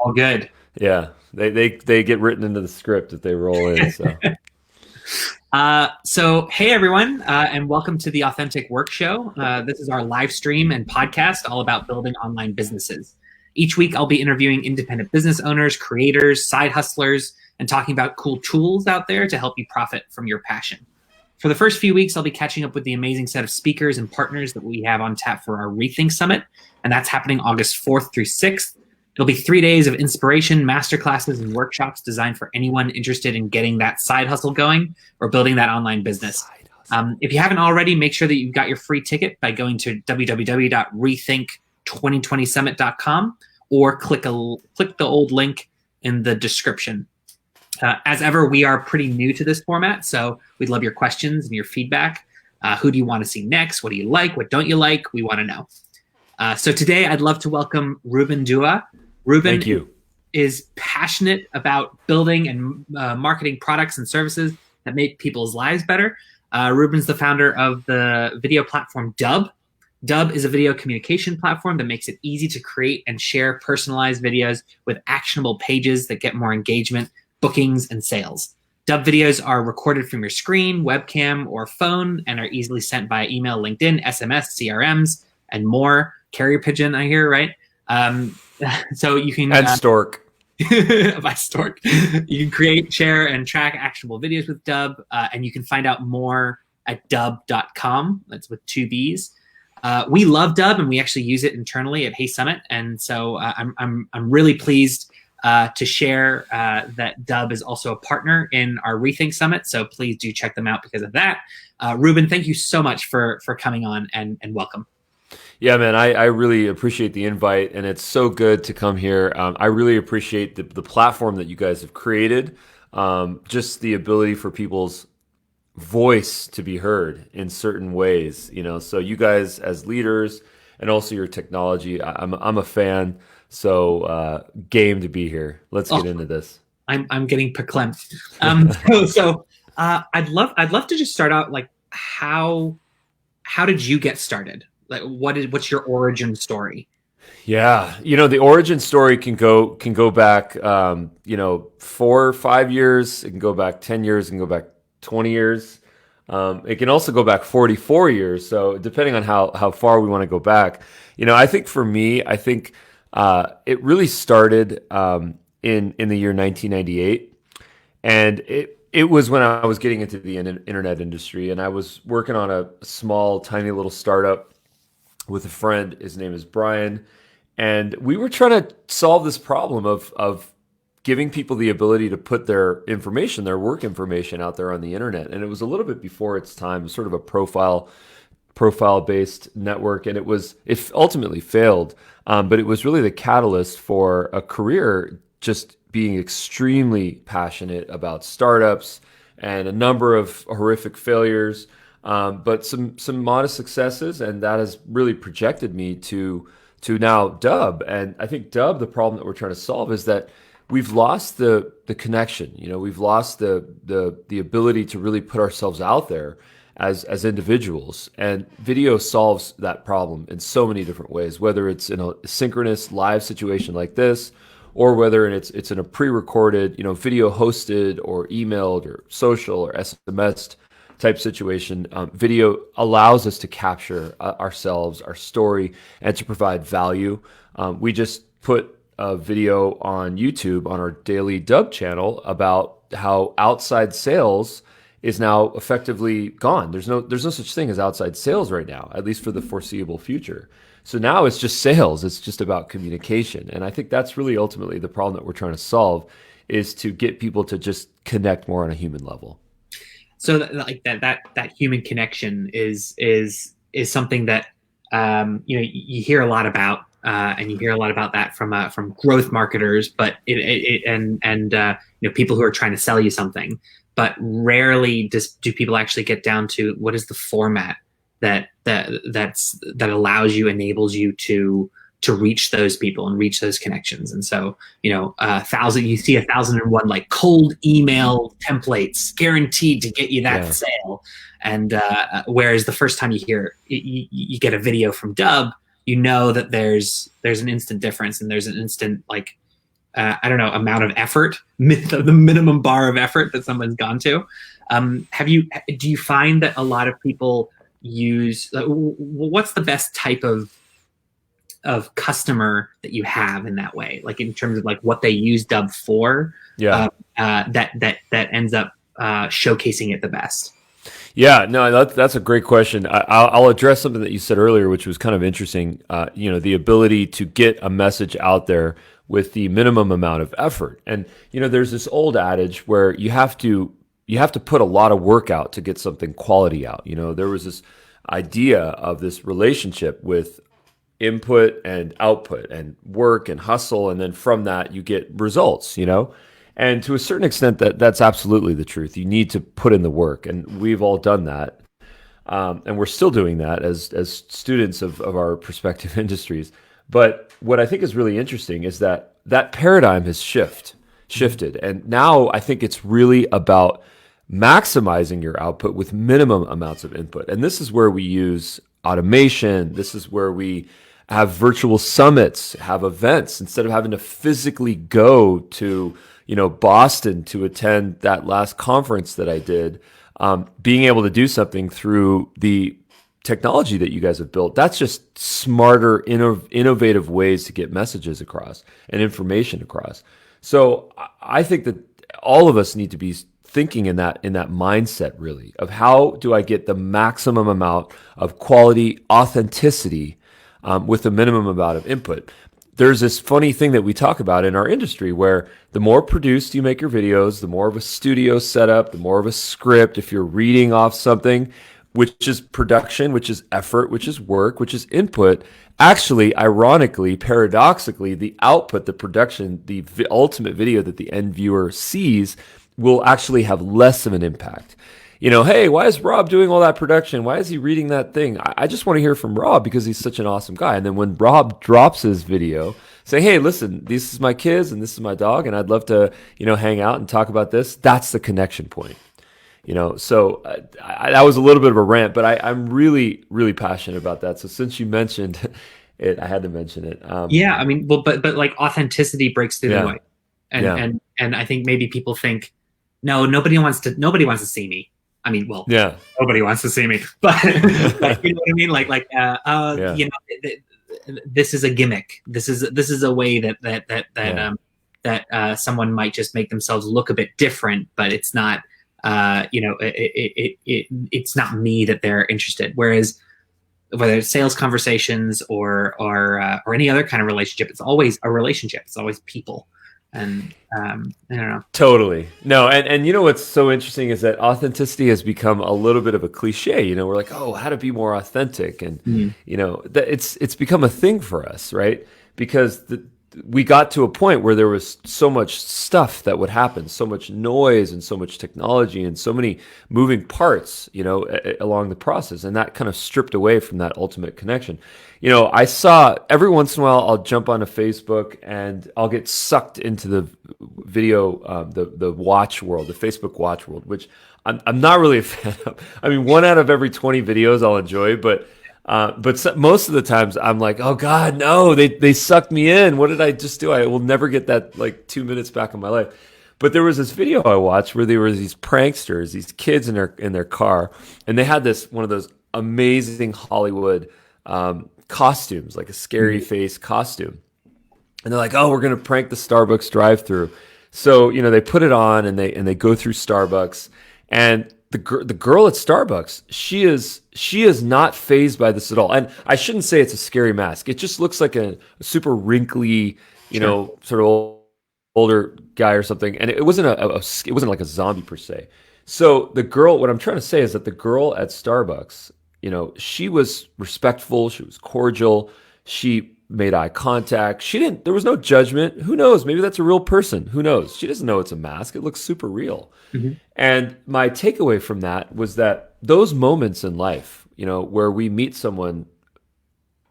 All good. Yeah, they get written into the script if they roll in. So So, hey everyone, and welcome to the Authentic Work Show. This is our live stream and podcast all about building online businesses. Each week, I'll be interviewing independent business owners, creators, side hustlers, and talking about cool tools out there to help you profit from your passion. For the first few weeks, I'll be catching up with the amazing set of speakers and partners that we have on tap for our Rethink Summit, and that's happening August 4th through 6th. It'll be 3 days of inspiration, masterclasses, and workshops designed for anyone interested in getting that side hustle going or building that online business. If you haven't already, make sure that you've got your free ticket by going to www.rethink2020summit.com or click the old link in the description. As ever, we are pretty new to this format, so we'd love your questions and your feedback. Who do you want to see next? What do you like? What don't you like? We want to know. So today, I'd love to welcome Ruben Dua. Ruben thank you. is passionate about building and marketing products and services that make people's lives better. Ruben's the founder of the video platform Dub. Dub is a video communication platform that makes it easy to create and share personalized videos with actionable pages that get more engagement, bookings, and sales. Dub videos are recorded from your screen, webcam, or phone and are easily sent via email, LinkedIn, SMS, CRMs, and more. Carrier pigeon, I hear, right? So you can And Stork. by Stork. You can create, share, and track actionable videos with Dub, and you can find out more at dub.com. That's with 2 B's. We love Dub, and we actually use it internally at HeySummit, and so I'm really pleased to share that Dub is also a partner in our Rethink Summit. So please do check them out because of that. Ruben, thank you so much for coming on and welcome. Yeah, man, I really appreciate the invite, and it's so good to come here. I really appreciate the platform that you guys have created, just the ability for people's voice to be heard in certain ways. So you guys as leaders and also your technology, I'm a fan. So game to be here. Let's get into this. I'm getting verklempt. I'd love to just start out like how did you get started? Like what's your origin story? Yeah, the origin story can go back 4 or 5 years. It can go back 10 years. It can go back 20 years. It can also go back 44 years. So depending on how far we want to go back, I think for me, it really started in the year 1998, and it was when I was getting into the internet industry, and I was working on a small, tiny little startup with a friend. His name is Brian, and we were trying to solve this problem of giving people the ability to put their information, their work information, out there on the internet. And it was a little bit before its time, sort of a profile-based network, and it ultimately failed. But it was really the catalyst for a career, just being extremely passionate about startups and a number of horrific failures, but some modest successes, and that has really projected me to now Dub. And I think Dub, the problem that we're trying to solve is that we've lost the connection. We've lost the ability to really put ourselves out there as individuals, and video solves that problem in so many different ways, whether it's in a synchronous live situation like this, or whether it's in a pre-recorded, video hosted or emailed or social or SMS type situation. Video allows us to capture ourselves, our story, and to provide value. We just put a video on YouTube on our daily Dub channel about how outside sales is now effectively gone. There's no such thing as outside sales right now, at least for the foreseeable future. So now it's just sales. It's just about communication. And I think that's really ultimately the problem that we're trying to solve, is to get people to just connect more on a human level. So that human connection is something that you hear a lot about, and you hear a lot about that from growth marketers, but people who are trying to sell you something. But rarely do people actually get down to what is the format that allows you, enables you to reach those people and reach those connections. And so, you see 1,001 like cold email templates guaranteed to get you that sale. And whereas the first time you hear you get a video from Dub, that there's an instant difference, and there's an instant I don't know, amount of effort, the minimum bar of effort that someone's gone to. Do you find that a lot of people use, what's the best type of customer that you have in that way, like in terms of like what they use Dub for, that ends up showcasing it the best? Yeah, no, that's a great question. I'll address something that you said earlier, which was kind of interesting. The ability to get a message out there with the minimum amount of effort. And there's this old adage where you have to put a lot of work out to get something quality out. There was this idea of this relationship with input and output and work and hustle, and then from that you get results. And to a certain extent, that's absolutely the truth. You need to put in the work, and we've all done that, and we're still doing that as students of our respective industries. But what I think is really interesting is that paradigm has shifted, and now I think it's really about maximizing your output with minimum amounts of input. And this is where we use automation. This is where we have virtual summits, have events, instead of having to physically go to Boston to attend that last conference that I did. Being able to do something through the technology that you guys have built, that's just smarter, innovative ways to get messages across and information across. So I think that all of us need to be thinking in that mindset, really, of how do I get the maximum amount of quality, authenticity, with the minimum amount of input. There's this funny thing that we talk about in our industry where the more produced you make your videos, the more of a studio setup, the more of a script, if you're reading off something, which is production, which is effort, which is work, which is input, actually, ironically, paradoxically, the output, the production, the ultimate video that the end viewer sees will actually have less of an impact. Hey, why is Rob doing all that production? Why is he reading that thing? I just want to hear from Rob because he's such an awesome guy. And then when Rob drops his video, say, hey, listen, this is my kids and this is my dog, and I'd love to, hang out and talk about this. That's the connection point. So that was a little bit of a rant, but I'm really, really passionate about that. So since you mentioned it, I had to mention it. Yeah, I mean, well, but like authenticity breaks through the noise, and I think maybe people think, no, nobody wants to see me. I mean, well, nobody wants to see me, but like, you know what I mean? This is a gimmick. This is a way that someone might just make themselves look a bit different, but it's not, it's not me that they're interested. Whereas whether it's sales conversations or any other kind of relationship, it's always a relationship. It's always people. And I don't know. Totally. No, and what's so interesting is that authenticity has become a little bit of a cliche. We're like, oh, how to be more authentic, and that it's become a thing for us, right? Because we got to a point where there was so much stuff that would happen, so much noise and so much technology and so many moving parts, along the process, and that kind of stripped away from that ultimate connection. I saw every once in a while I'll jump onto Facebook and I'll get sucked into the video, the watch world, the Facebook watch world, which I'm not really a fan of. I mean, 1 out of every 20 videos I'll enjoy, but most of the times I'm like, oh God, no, they sucked me in. What did I just do? I will never get that 2 minutes back in my life. But there was this video I watched where there were these pranksters, these kids in their car, and they had one of those amazing Hollywood costumes, like a scary face costume. And they're like, oh, we're going to prank the Starbucks drive-through. So, they put it on and they go through Starbucks, and the girl at Starbucks, she is not fazed by this at all. And I shouldn't say it's a scary mask. It just looks like a super wrinkly, sort of older guy or something. And it wasn't it wasn't like a zombie per se. So the girl, what I'm trying to say is that the girl at Starbucks, she was respectful, she was cordial, she made eye contact. There was no judgment. Who knows? Maybe that's a real person. Who knows? She doesn't know it's a mask. It looks super real. Mm-hmm. And my takeaway from that was that those moments in life, where we meet someone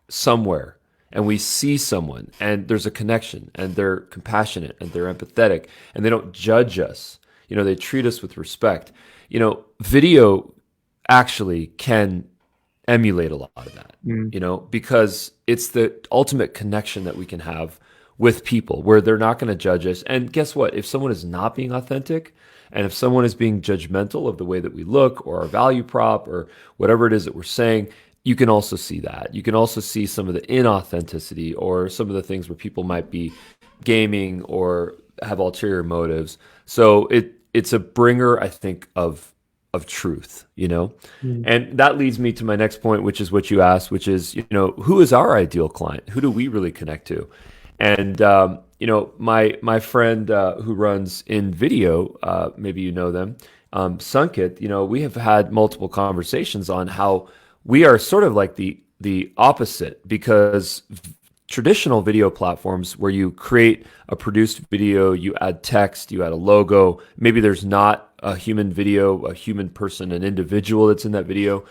somewhere and we see someone and there's a connection and they're compassionate and they're empathetic and they don't judge us, they treat us with respect. Video actually can emulate a lot of that, because it's the ultimate connection that we can have with people where they're not going to judge us. And guess what? If someone is not being authentic, and if someone is being judgmental of the way that we look or our value prop or whatever it is that we're saying, you can also see that. You can also see some of the inauthenticity or some of the things where people might be gaming or have ulterior motives. So it's a bringer, I think, of truth, you know? And that leads me to my next point, which is what you asked, which is, you know, who is our ideal client? Who do we really connect to? And, you know, my friend who runs in video, maybe you know them, Sunkit, you know, we have had multiple conversations on how we are sort of like the opposite, because traditional video platforms where you create a produced video, you add text, you add a logo, maybe there's not a human video, a human person, an individual that's in that video.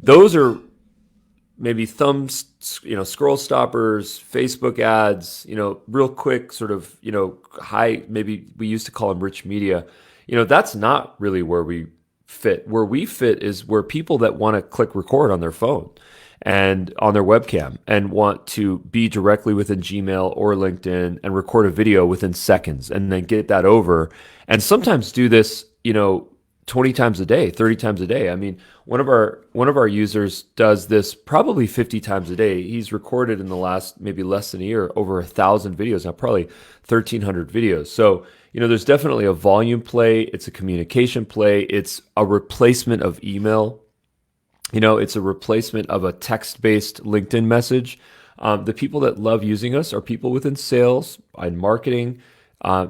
Those are maybe thumbs, you know, scroll stoppers, Facebook ads, you know, real quick sort of, you know, high, maybe we used to call them rich media. You know, that's not really where we fit. Where we fit is where people that want to click record on their phone and on their webcam and want to be directly within Gmail or LinkedIn and record a video within seconds and then get that over. And sometimes do this, you know, 20 times a day, 30 times a day. I mean, one of our users does this probably 50 times a day. He's recorded in the last maybe less than a year over 1,000 videos, now probably 1,300 videos. So, you know, there's definitely a volume play. It's a communication play. It's a replacement of email. You know, it's a replacement of a text-based LinkedIn message. The people that love using us are people within sales and marketing,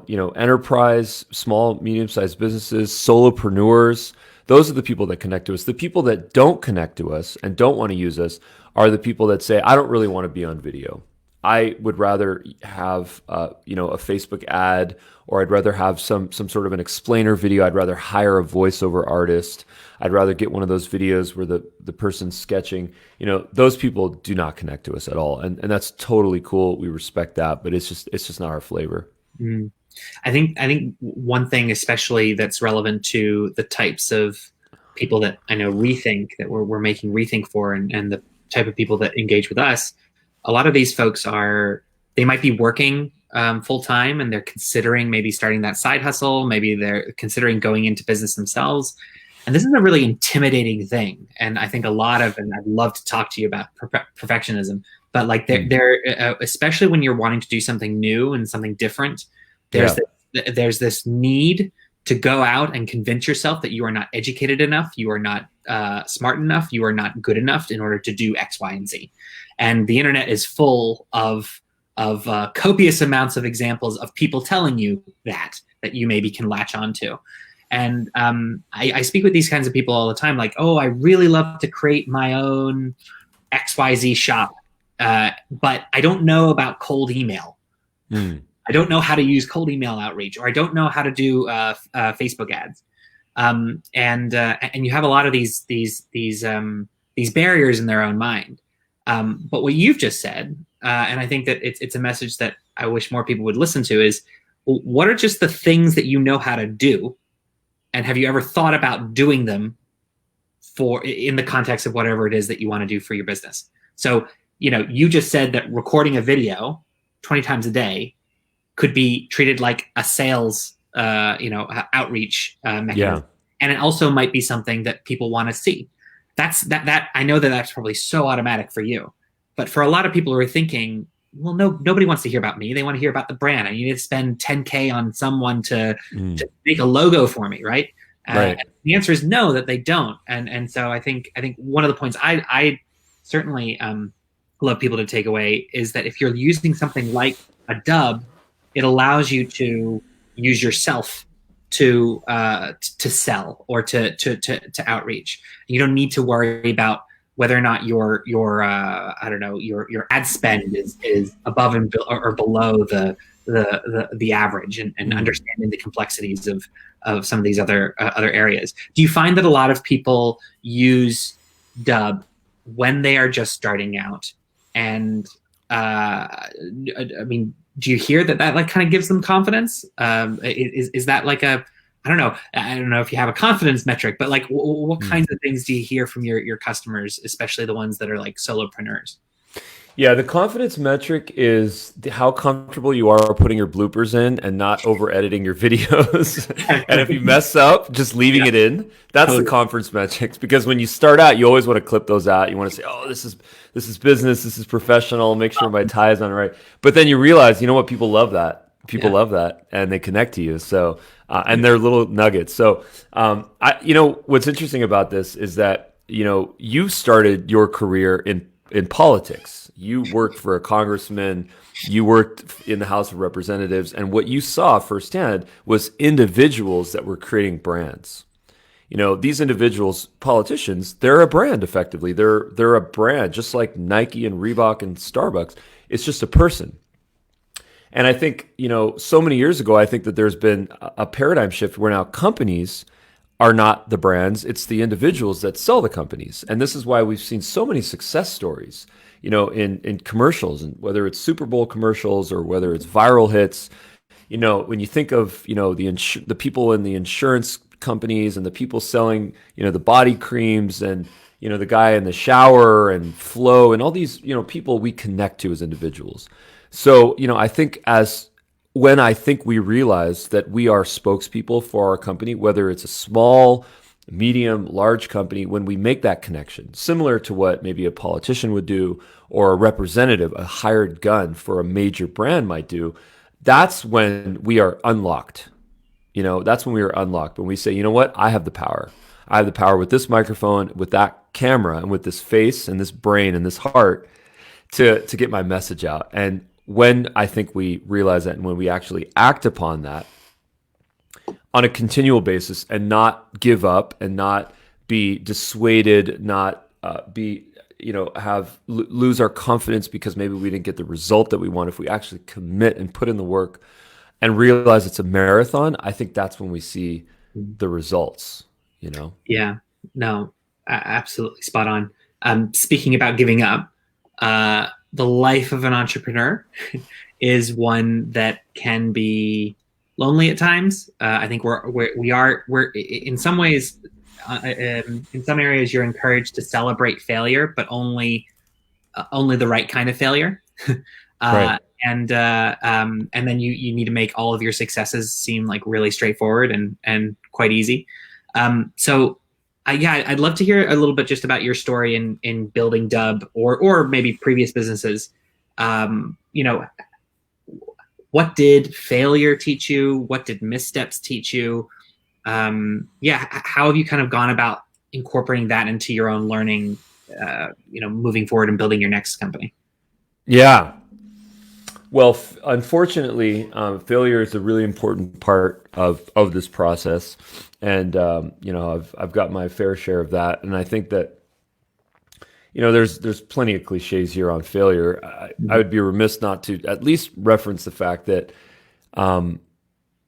you know, enterprise, small, medium-sized businesses, solopreneurs. Those are the people that connect to us. The people that don't connect to us and don't want to use us are the people that say, I don't really want to be on video. I would rather have, you know, a Facebook ad, or I'd rather have some sort of an explainer video. I'd rather hire a voiceover artist. I'd rather get one of those videos where the person's sketching. You know, those people do not connect to us at all, and that's totally cool. We respect that, but it's just not our flavor. I think one thing especially that's relevant to the types of people that I know Rethink, that we're making Rethink for, and the type of people that engage with us. A lot of these folks they might be working full time, and they're considering maybe starting that side hustle. Maybe they're considering going into business themselves. And this is a really intimidating thing. And I think and I'd love to talk to you about perfectionism, but like they're especially when you're wanting to do something new and something different, there's this need to go out and convince yourself that you are not educated enough, you are not smart enough, you are not good enough in order to do X, Y, and Z. And the internet is full of copious amounts of examples of people telling you that you maybe can latch onto. And I speak with these kinds of people all the time, like, oh, I really love to create my own XYZ shop, but I don't know about cold email. I don't know how to use cold email outreach, or I don't know how to do Facebook ads. And you have a lot of these barriers in their own mind. But what you've just said, and I think that it's a message that I wish more people would listen to, is what are just the things that you know how to do? And have you ever thought about doing them in the context of whatever it is that you want to do for your business? So, you know, you just said that recording a video 20 times a day could be treated like a sales, outreach mechanism. Yeah. And it also might be something that people want to see. That I know that's probably so automatic for you, but for a lot of people who are thinking, well, nobody wants to hear about me. They want to hear about the brand. I need to spend $10K on someone to make a logo for me, right? Right. The answer is no, that they don't. And so I think one of the points I certainly love people to take away is that if you're using something like a dub, it allows you to use yourself to sell or to outreach. You don't need to worry about whether or not your ad spend is above or below the average, and understanding the complexities of some of these other areas. Do you find that a lot of people use Dub when they are just starting out? And I mean, do you hear that like kind of gives them confidence? Is that like I don't know if you have a confidence metric, but like what kinds of things do you hear from your customers, especially the ones that are like solopreneurs? Yeah, the confidence metric is how comfortable you are putting your bloopers in and not over editing your videos. And if you mess up, just leaving Yeah, it in. That's the totally. conference metrics. Because when you start out, you always want to clip those out. You want to say, "Oh, this is business. This is professional. Make sure my tie is on right." But then you realize, you know what? People love that. People Yeah. love that, and they connect to you. So, and they're little nuggets. So, what's interesting about this is that you started your career in politics. You worked for a congressman, you worked in the House of Representatives, and what you saw firsthand was individuals that were creating brands. These individuals, politicians, they're a brand effectively. They're a brand, just like Nike and Reebok and Starbucks. It's just a person. And I think, so many years ago, I think that there's been a paradigm shift where now companies are not the brands, it's the individuals that sell the companies. And this is why we've seen so many success stories, in commercials, and whether it's Super Bowl commercials or whether it's viral hits. When you think of, the people in the insurance companies and the people selling, the body creams and, the guy in the shower and Flow and all these, people we connect to as individuals. So, I think we realize that we are spokespeople for our company, whether it's a small, medium, large company, when we make that connection, similar to what maybe a politician would do or a representative, a hired gun for a major brand might do, that's when we are unlocked. That's when we are unlocked. When we say, you know what, I have the power. I have the power with this microphone, with that camera, and with this face and this brain and this heart to get my message out. And when I think we realize that and when we actually act upon that on a continual basis and not give up and not be dissuaded, not lose our confidence because maybe we didn't get the result that we want, if we actually commit and put in the work and realize it's a marathon, I think that's when we see the results, Yeah, no, absolutely spot on. Speaking about giving up, the life of an entrepreneur is one that can be lonely at times. I think we're in some ways, in some areas, you're encouraged to celebrate failure, but only the right kind of failure. Right. And then you need to make all of your successes seem like really straightforward and quite easy. So I'd love to hear a little bit just about your story in building Dub or maybe previous businesses. What did failure teach you? What did missteps teach you? How have you kind of gone about incorporating that into your own learning, moving forward and building your next company? Yeah. Well, unfortunately, failure is a really important part of this process, and I've got my fair share of that. And I think that there's plenty of cliches here on failure. I would be remiss not to at least reference the fact that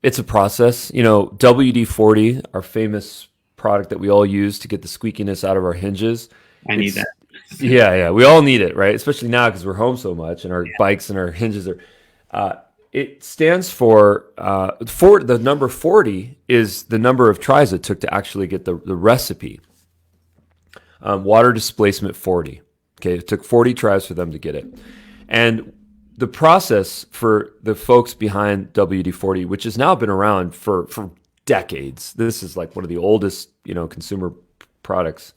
it's a process. WD-40, our famous product that we all use to get the squeakiness out of our hinges. I need that. Yeah, we all need it, right? Especially now because we're home so much and our bikes and our hinges are. It stands for the number 40 is the number of tries it took to actually get the recipe. Water displacement 40. Okay, it took 40 tries for them to get it, and the process for the folks behind WD-40, which has now been around for decades. This is like one of the oldest consumer products.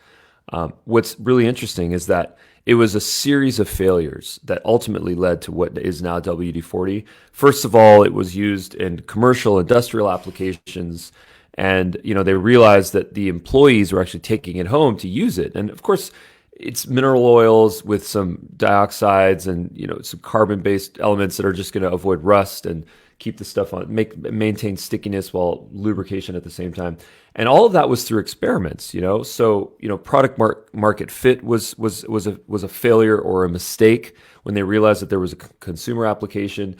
What's really interesting is that it was a series of failures that ultimately led to what is now WD-40. First of all, it was used in commercial, industrial applications, and they realized that the employees were actually taking it home to use it. And of course, it's mineral oils with some dioxides and some carbon-based elements that are just going to avoid rust and keep the stuff on, maintain stickiness while lubrication at the same time. And all of that was through experiments, So, product market fit was a failure or a mistake when they realized that there was a consumer application.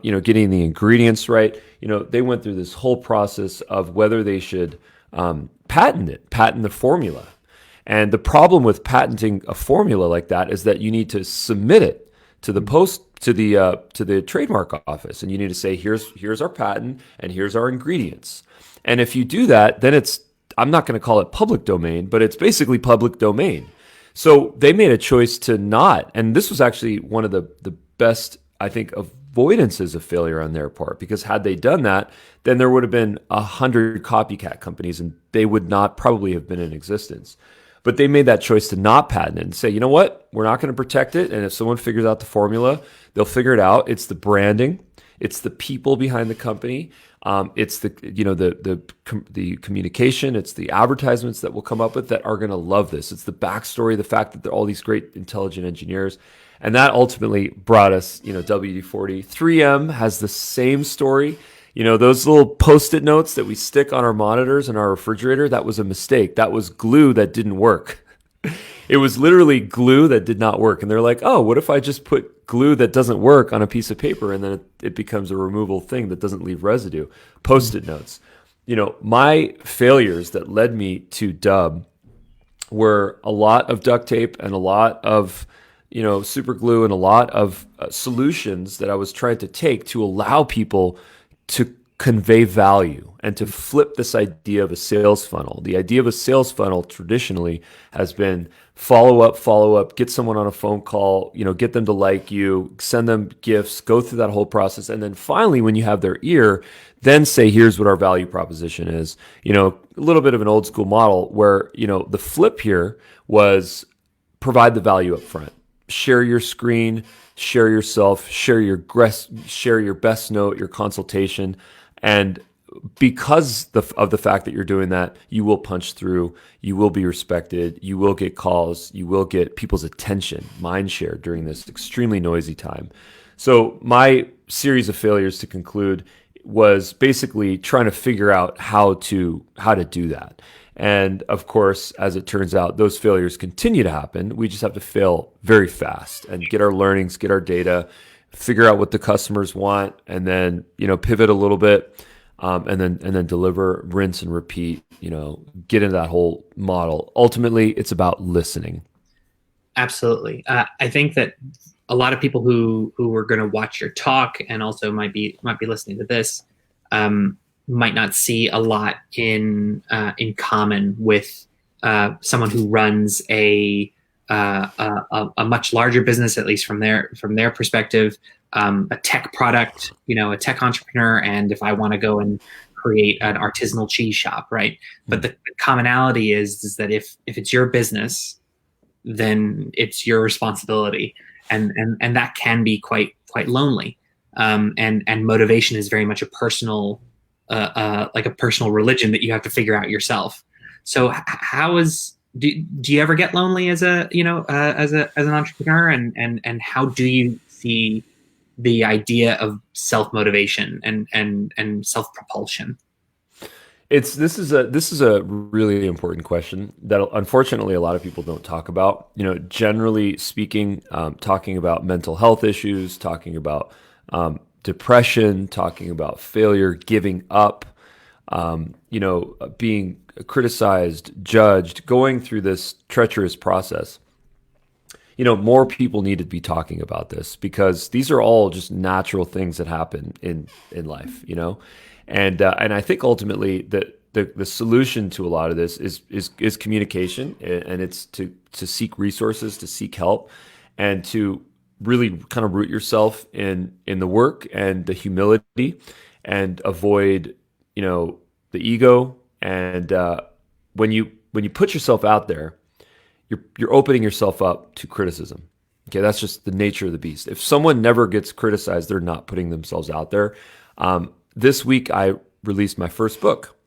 Getting the ingredients right. They went through this whole process of whether they should patent the formula. And the problem with patenting a formula like that is that you need to submit it to the trademark office, and you need to say, here's our patent and here's our ingredients. And if you do that, then I'm not going to call it public domain, but it's basically public domain. So they made a choice to not, and this was actually one of the best, I think, avoidances of failure on their part, because had they done that, then there would have been 100 copycat companies and they would not probably have been in existence. But they made that choice to not patent it and say, you know what, we're not going to protect it. And if someone figures out the formula, they'll figure it out. It's the branding, it's the people behind the company, it's the communication, it's the advertisements that we'll come up with that are going to love this. It's the backstory, the fact that they're all these great intelligent engineers. And that ultimately brought us, WD-40. 3M has the same story. Those little Post-it notes that we stick on our monitors and our refrigerator, that was a mistake. That was glue that didn't work. It was literally glue that did not work. And they're like, oh, what if I just put glue that doesn't work on a piece of paper and then it becomes a removable thing that doesn't leave residue? Post-it notes. My failures that led me to Dub were a lot of duct tape and a lot of super glue and a lot of solutions that I was trying to take to allow people to convey value and to flip this idea of a sales funnel. The idea of a sales funnel traditionally has been follow up, get someone on a phone call, get them to like you, send them gifts, go through that whole process. And then finally, when you have their ear, then say, here's what our value proposition is. A little bit of an old school model where, the flip here was provide the value up front. Share your screen, share yourself, share your best note, your consultation. And because of the fact that you're doing that, you will punch through, you will be respected, you will get calls, you will get people's attention, mind share during this extremely noisy time. So my series of failures, to conclude, was basically trying to figure out how to do that. And of course, as it turns out, those failures continue to happen. We just have to fail very fast and get our learnings, get our data, figure out what the customers want, and then pivot a little bit, and then deliver, rinse and repeat. Get into that whole model. Ultimately, it's about listening. Absolutely. I think that a lot of people who are going to watch your talk and also might be listening to this might not see a lot in common with someone who runs a much larger business, at least from their perspective, a tech product, a tech entrepreneur, and if I want to go and create an artisanal cheese shop, right? But the commonality is that if it's your business, then it's your responsibility, and that can be quite lonely, and motivation is very much a personal like a personal religion that you have to figure out yourself. So do you ever get lonely as an entrepreneur, and how do you see the idea of self-motivation and self-propulsion? This is a really important question that unfortunately a lot of people don't talk about. Generally speaking, talking about mental health issues, talking about depression, talking about failure, giving up, being criticized, judged, going through this treacherous process. More people need to be talking about this, because these are all just natural things that happen in life, and I think ultimately that the solution to a lot of this is communication, and it's to seek resources, to seek help, and to really kind of root yourself in the work and the humility, and avoid the ego. And when you put yourself out there, you're opening yourself up to criticism. Okay, that's just the nature of the beast. If someone never gets criticized, they're not putting themselves out there. This week I released my first book,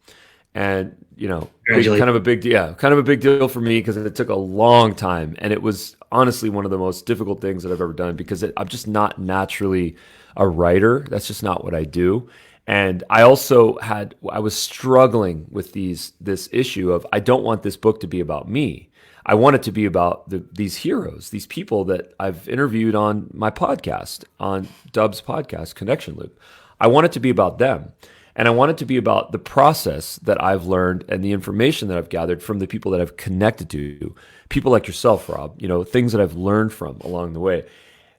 and kind of a big deal for me, because it took a long time, and it was honestly one of the most difficult things that I've ever done, because I'm just not naturally a writer. That's just not what I do. And I was struggling with this issue of, I don't want this book to be about me. I want it to be about these heroes, these people that I've interviewed on my podcast, on Dub's podcast, Connection Loop. I want it to be about them. And I want it to be about the process that I've learned and the information that I've gathered from the people that I've connected to, people like yourself, Rob, things that I've learned from along the way.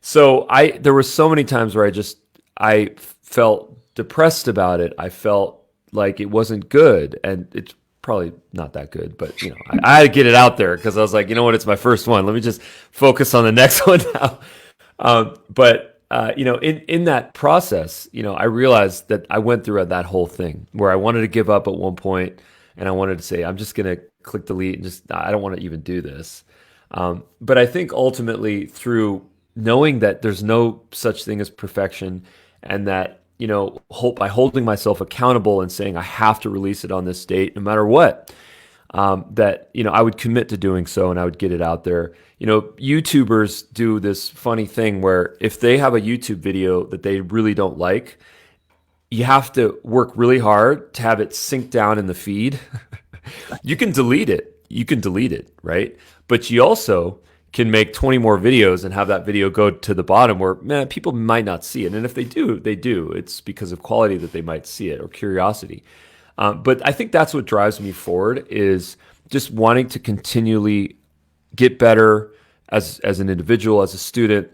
So there were so many times where I felt depressed about it. I felt like it wasn't good. And it's probably not that good, but I had to get it out there because I was like, you know what, it's my first one. Let me just focus on the next one now. But in that process, I realized that I went through that whole thing where I wanted to give up at one point, and I wanted to say, I'm just going to click delete and I don't want to even do this. But I think ultimately through knowing that there's no such thing as perfection, and that by holding myself accountable and saying I have to release it on this date no matter what, that I would commit to doing so and I would get it out there. YouTubers do this funny thing where if they have a YouTube video that they really don't like, you have to work really hard to have it sink down in the feed. You can delete it, right? But you also can make 20 more videos and have that video go to the bottom where people might not see it. And if they do, they do. It's because of quality that they might see it or curiosity. But I think that's what drives me forward, is just wanting to continually get better as an individual, as a student,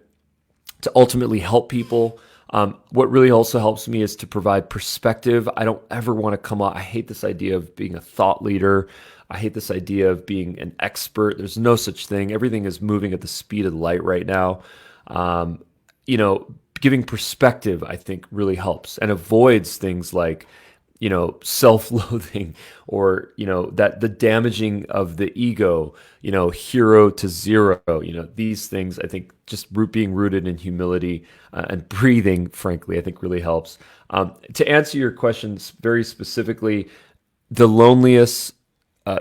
to ultimately help people. What really also helps me is to provide perspective. I don't ever want to come out. I hate this idea of being a thought leader. I hate this idea of being an expert. There's no such thing. Everything is moving at the speed of light right now. Giving perspective, I think, really helps and avoids things like, self-loathing, or, that the damaging of the ego, hero to zero, these things, I think just being rooted in humility and breathing, frankly, I think really helps. To answer your questions very specifically, the loneliest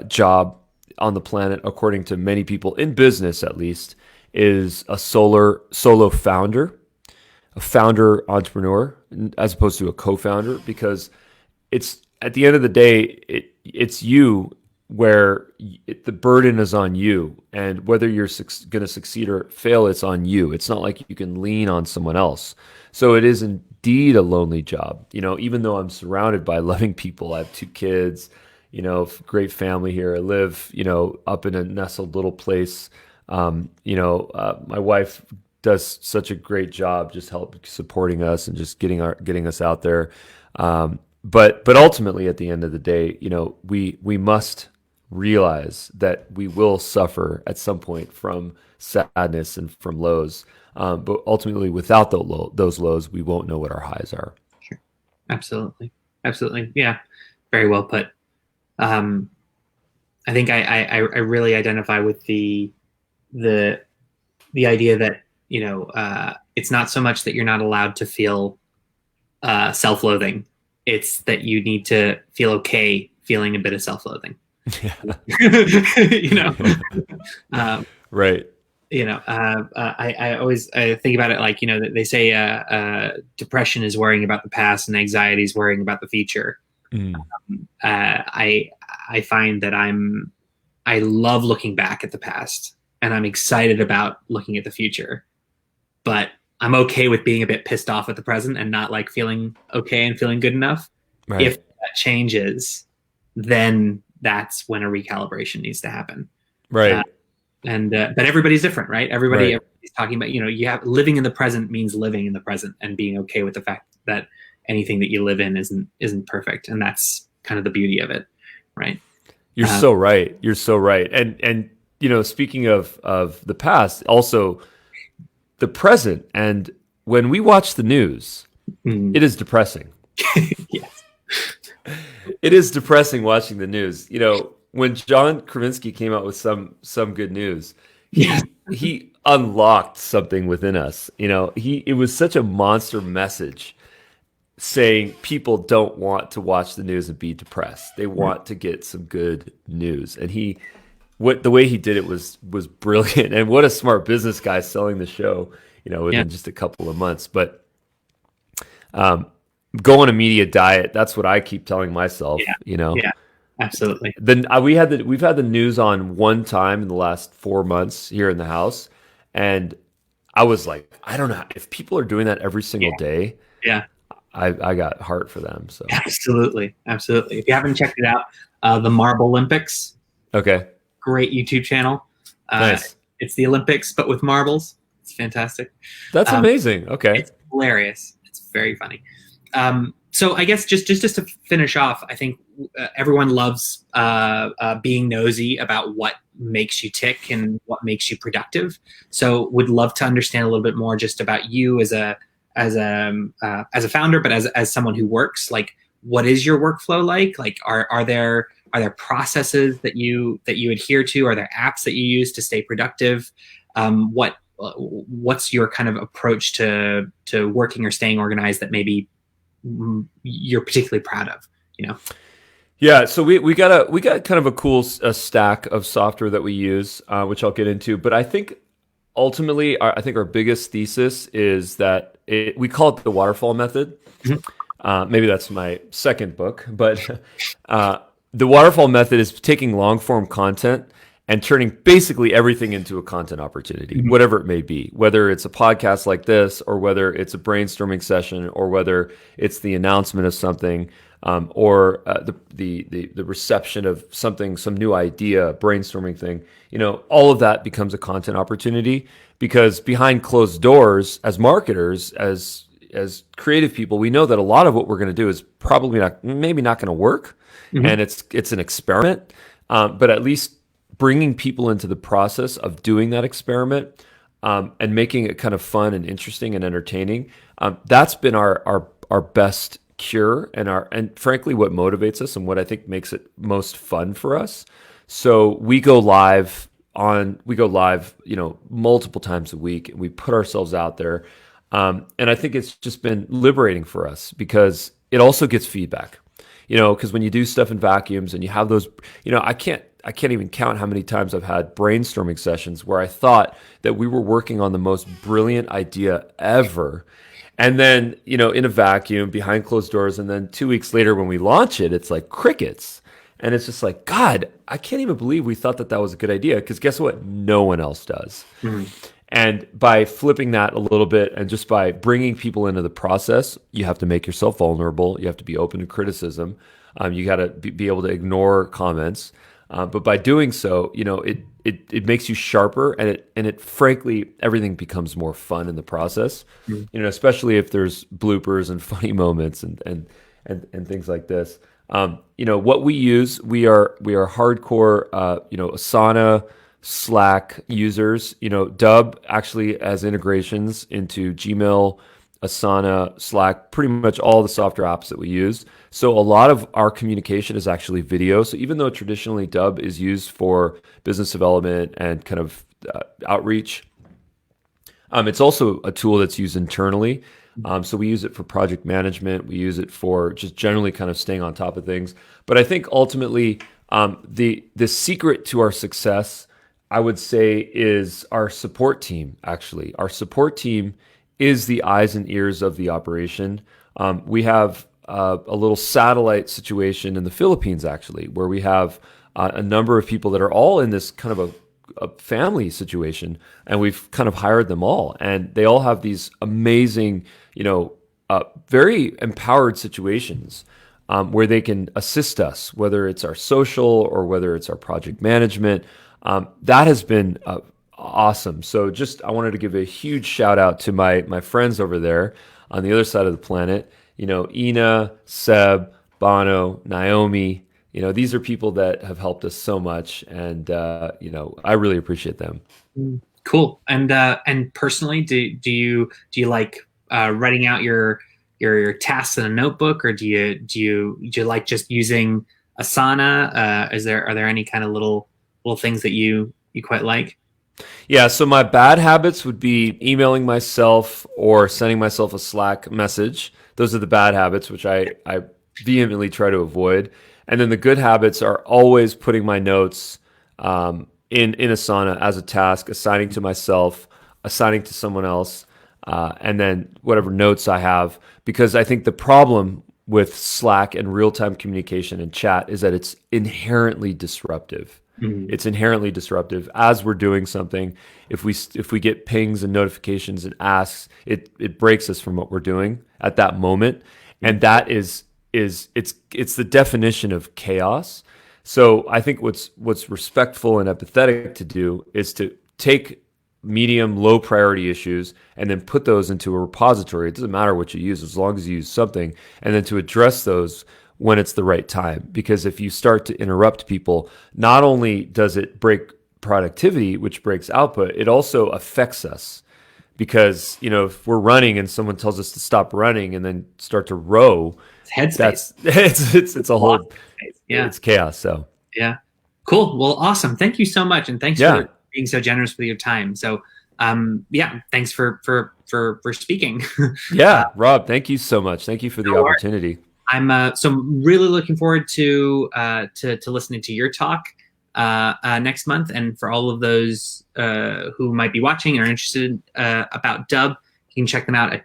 job on the planet, according to many people in business, at least, is a solo founder, a founder entrepreneur, as opposed to a co-founder, because it's at the end of the day, it's you, where the burden is on you, and whether you're going to succeed or fail, it's on you. It's not like you can lean on someone else. So it is indeed a lonely job. Even though I'm surrounded by loving people, I have 2 kids, great family here. I live, up in a nestled little place. My wife does such a great job just supporting us and just getting us out there. But ultimately, at the end of the day, we must realize that we will suffer at some point from sadness and from lows. But ultimately, without those lows, we won't know what our highs are. Sure. Absolutely. Yeah. Very well put. I think I really identify with the idea that, it's not so much that you're not allowed to feel self-loathing. It's that you need to feel okay feeling a bit of self-loathing. Yeah. Right. I always think about it like, they say depression is worrying about the past and anxiety is worrying about the future. I find that I love looking back at the past, and I'm excited about looking at the future, but I'm okay with being a bit pissed off at the present and not like feeling okay and feeling good enough. Right. If that changes, then that's when a recalibration needs to happen. Right. But everybody's different, right? Everybody's talking about, you have living in the present means living in the present and being okay with the fact that anything that you live in isn't perfect. And that's kind of the beauty of it. Right. You're so right. You're so right. And, speaking of the past, also the present. And when we watch the news, it is depressing. Yes. It is depressing watching the news. When John Krasinski came out with some good news, he unlocked something within us. It was such a monster message, saying people don't want to watch the news and be depressed. They want to get some good news. And the way he did it was brilliant. And what a smart business guy selling the show, within just a couple of months. But go on a media diet. That's what I keep telling myself, Yeah, absolutely. Then we've had the news on one time in the last 4 months here in the house. And I was like, I don't know if people are doing that every single day. Yeah. I got heart for them. So absolutely. If you haven't checked it out, the Marble Olympics. Okay. Great YouTube channel. Nice. It's the Olympics, but with marbles. It's fantastic. That's amazing. Okay. It's hilarious. It's very funny. So I guess just to finish off, I think everyone loves being nosy about what makes you tick and what makes you productive. So would love to understand a little bit more just about you as a founder, but as someone who works. Like, what is your workflow like? Like, are there processes that you adhere to? Are there apps that you use to stay productive? What's your kind of approach to working or staying organized that maybe you're particularly proud of, you know? Yeah, so we got kind of a cool stack of software that we use, which I'll get into. But I think ultimately, I think our biggest thesis is that we call it the waterfall method. Maybe that's my second book, but the waterfall method is taking long form content and turning basically everything into a content opportunity, whatever it may be, whether it's a podcast like this, or whether it's a brainstorming session, or whether it's the announcement of something, or the reception of something, some new idea, brainstorming thing. All of that becomes a content opportunity, because behind closed doors, as marketers, as creative people, we know that a lot of what we're going to do is maybe not going to work, and it's an experiment, but at least bringing people into the process of doing that experiment, and making it kind of fun and interesting and entertaining. That's been our best cure, and frankly what motivates us and what I think makes it most fun for us. So we go live, multiple times a week, and we put ourselves out there. And I think it's just been liberating for us, because it also gets feedback. Because when you do stuff in vacuums and you have those, I can't even count how many times I've had brainstorming sessions where I thought that we were working on the most brilliant idea ever. And then, in a vacuum behind closed doors. And then 2 weeks later, when we launch it, it's like crickets. And it's just like, God, I can't even believe we thought that was a good idea. Because guess what? No one else does. And by flipping that a little bit, and just by bringing people into the process, you have to make yourself vulnerable. You have to be open to criticism. You got to be able to ignore comments. But by doing so, it makes you sharper, and it frankly, everything becomes more fun in the process. Especially if there's bloopers and funny moments and things like this. What we use, we are hardcore, Asana, Slack users. Dub actually has integrations into Gmail, Asana, Slack, pretty much all the software apps that we use. So a lot of our communication is actually video. So even though traditionally Dub is used for business development and kind of outreach, it's also a tool that's used internally. So we use it for project management. We use it for just generally kind of staying on top of things. But I think ultimately the secret to our success, I would say, is our support team. Actually, our support team is the eyes and ears of the operation. We have a little satellite situation in the Philippines, actually, where we have a number of people that are all in this kind of a family situation, and we've kind of hired them all, and they all have these amazing, very empowered situations where they can assist us, whether it's our social or whether it's our project management. That has been awesome. So I wanted to give a huge shout out to my friends over there on the other side of the planet. Ina, Seb, Bono, Naomi. These are people that have helped us so much, and I really appreciate them. Cool. And personally, do you like writing out your tasks in a notebook, or do you like just using Asana? Are there any kind of little things that you quite like? Yeah, so my bad habits would be emailing myself or sending myself a Slack message. Those are the bad habits, which I vehemently try to avoid. And then the good habits are always putting my notes in Asana as a task, assigning to myself, assigning to someone else, and then whatever notes I have. Because I think the problem with Slack and real-time communication and chat is that it's inherently disruptive. It's inherently disruptive as we're doing something. If we get pings and notifications and asks, it breaks us from what we're doing at that moment, and that is it's the definition of chaos. So I think what's respectful and empathetic to do is to take medium, low priority issues, and then put those into a repository. It doesn't matter what you use as long as you use something, and then to address those when it's the right time. Because if you start to interrupt people, not only does it break productivity, which breaks output, it also affects us. Because, if we're running and someone tells us to stop running and then start to row, Headspace. It's a whole, yeah, it's chaos. So yeah, cool. Well, awesome. Thank you so much, and thanks yeah. for being so generous with your time. So, thanks for speaking. Yeah, Rob, thank you so much. Thank you for the opportunity. I'm really looking forward to listening to your talk next month, and for all of those who might be watching and are interested about Dub, you can check them out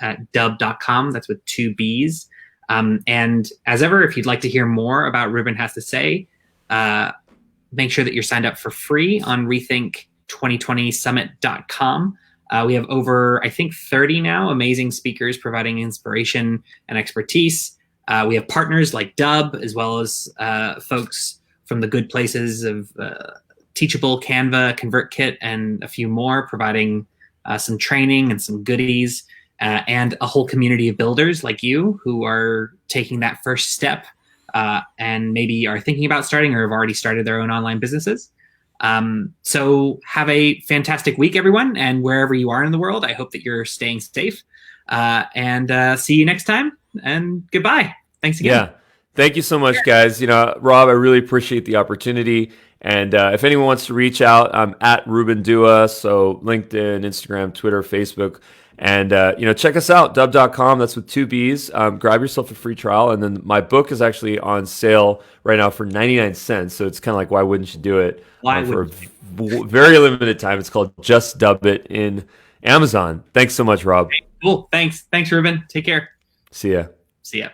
at dub.com. That's with 2 B's. And as ever, if you'd like to hear more about Ruben Has to Say, make sure that you're signed up for free on rethink2020summit.com. We have over, I think, 30 now amazing speakers providing inspiration and expertise. We have partners like Dub, as well as folks from the good places of Teachable, Canva, ConvertKit, and a few more, providing some training and some goodies, and a whole community of builders like you who are taking that first step and maybe are thinking about starting or have already started their own online businesses. So have a fantastic week, everyone, and wherever you are in the world, I hope that you're staying safe. And see you next time, and goodbye. Thanks again. Yeah. Thank you so much, guys. Rob, I really appreciate the opportunity. And if anyone wants to reach out, I'm at Ruben Dua. So LinkedIn, Instagram, Twitter, Facebook. And, check us out, dub.com. That's with 2 B's. Grab yourself a free trial. And then my book is actually on sale right now for 99 cents. So it's kind of like, why wouldn't you do it for a very limited time? It's called Just Dub It in Amazon. Thanks so much, Rob. Cool. Thanks, Ruben. Take care. See ya. See ya.